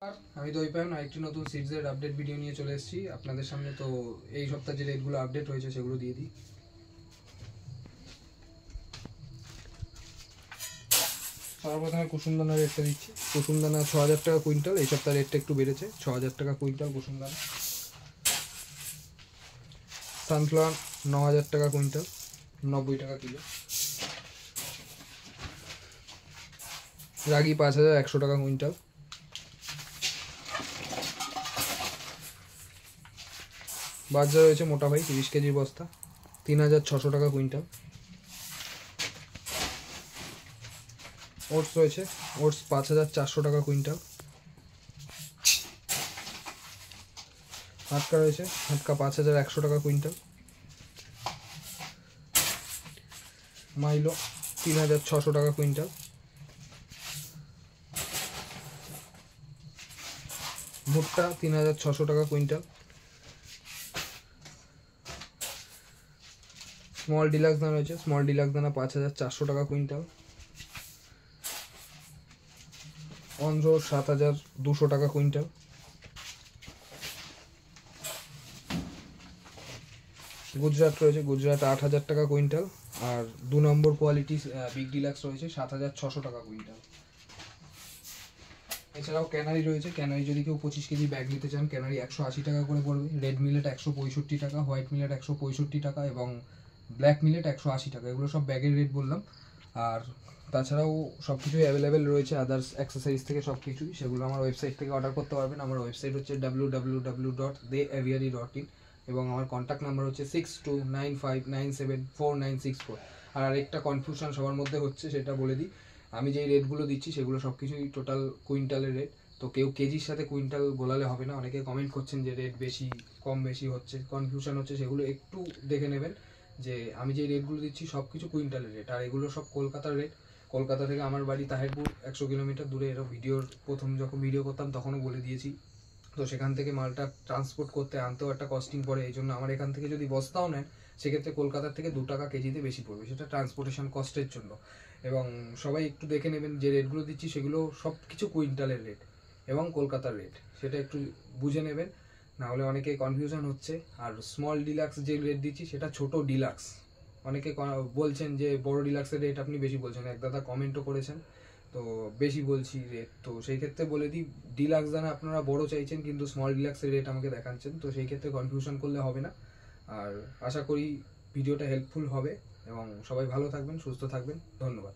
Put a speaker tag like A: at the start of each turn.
A: আমি দৈপায়ন আরেকটি নতুন সিডসের আপডেট ভিডিও নিয়ে চলে এসেছি আপনাদের সামনে। তো এই সপ্তাহে যে রেটগুলো আপডেট হয়েছে সেগুলো দিয়ে দিই। সর্বপ্রথমে কুসুমদানা রেটটা দিচ্ছি। কুসুমদানা ৬,০০০ টাকা কুইন্টাল, এই সপ্তাহে রেটটা একটু বেড়েছে, ৬,০০০ টাকা কুইন্টাল কুসুমদানা। সানফ্লাওয়ার ৯,০০০ টাকা কুইন্টাল, ৯০ টাকা কিলো। রাগি ৫,১০০ টাকা কুইন্টাল। বাজার রয়েছে মোটা ভাই ৩০ কেজির বস্তা, ৩,৬০০ টাকা কুইন্টাল। ওটস রয়েছে, ওটস ৫,৪০০ টাকা কুইন্টাল। হাটকা রয়েছে, হাটকা ৫,১০০ টাকা কুইন্টাল। মাইলো ৩,৬০০ টাকা কুইন্টাল। ভুট্টা ৩,৬০০ টাকা কুইন্টাল। স্মল ডিলাক্স দানা রয়েছে, স্মল ডিলাক্স দানা ৫,৪০০ টাকা কুইন্টাল। অন্ধ্র ৭,২০০ টাকা কুইন্টাল। গুজরাট রয়েছে, গুজরাট ৮,০০০ টাকা কুইন্টাল। আর ২ নম্বর কোয়ালিটি বিগ ডিলাক্স রয়েছে ৭,৬০০ টাকা কুইন্টাল। এছাড়াও ক্যানারি রয়েছে, ক্যানারি যদি কেউ ২৫ কেজি ব্যাগ নিতে চান, ক্যানারি ১৮০ টাকা করে পড়বে। রেড মিলেট ১৬৫ টাকা, হোয়াইট মিলেট ১৬৫ টাকা এবং ব্ল্যাক মিলেট ১৮০ টাকা। এগুলো সব ব্যাগের রেট বললাম। আর তাছাড়াও সব কিছুই অ্যাভেলেবেল রয়েছে, আদার্স অ্যাক্সেসরিজ থেকে সব কিছুই, সেগুলো আমার ওয়েবসাইট থেকে অর্ডার করতে পারবেন। আমার ওয়েবসাইট হচ্ছে www.theaviary.in এবং আমার কন্ট্যাক্ট নাম্বার হচ্ছে 6295974964। আর আরেকটা কনফিউশন সবার মধ্যে হচ্ছে, সেটা বলে দিই। আমি যেই রেটগুলো দিচ্ছি সেগুলো সব কিছুই টোটাল কুইন্টালের রেট, তো কেউ কেজির সাথে কুইন্টাল গোলালে হবে না। অনেকে কমেন্ট করছেন যে রেট বেশি কম বেশি হচ্ছে, কনফিউশন হচ্ছে, সেগুলো একটু দেখে নেবেন যে আমি যে রেটগুলো দিচ্ছি সব কিছু কুইন্টালের রেট। আর এগুলো সব কলকাতার রেট। কলকাতা থেকে আমার বাড়ি তাহিরপুর, ১০০ কিলোমিটার দূরে। এরা ভিডিওর প্রথম যখন ভিডিও করতাম তখনও বলে দিয়েছি। তো সেখান থেকে মালটা ট্রান্সপোর্ট করতে আনতেও একটা কস্টিং পড়ে, এই জন্য আমার এখান থেকে যদি বস্তাও নেন সেক্ষেত্রে কলকাতার থেকে ২ টাকা কেজিতে বেশি পড়বে, সেটা ট্রান্সপোর্টেশন কস্টের জন্য। এবং সবাই একটু দেখে নেবেন যে রেটগুলো দিচ্ছি সেগুলো সব কিছু কুইন্টালের রেট এবং কলকাতার রেট, সেটা একটু বুঝে নেবেন, না হলে অনেকে কনফিউশন হচ্ছে। আর স্মল ডিলাক্স যে রেট দিচ্ছি সেটা ছোট ডিলাক্স। অনেকে বলছেন যে বড় ডিলাক্সের রেট আপনি বেশি বলছেন, এক দাদা কমেন্টও করেছেন, তো বেশি বলছি রেট। তো সেই ক্ষেত্রে বলে দিই, ডিলাক্স দানা আপনারা বড় চাইছেন কিন্তু স্মল ডিলাক্সের রেট আমাকে দেখাচ্ছেন, তো সেই ক্ষেত্রে কনফিউশন করলে হবে না। আর আশা করি ভিডিওটা হেল্পফুল হবে এবং সবাই ভালো থাকবেন, সুস্থ থাকবেন। ধন্যবাদ।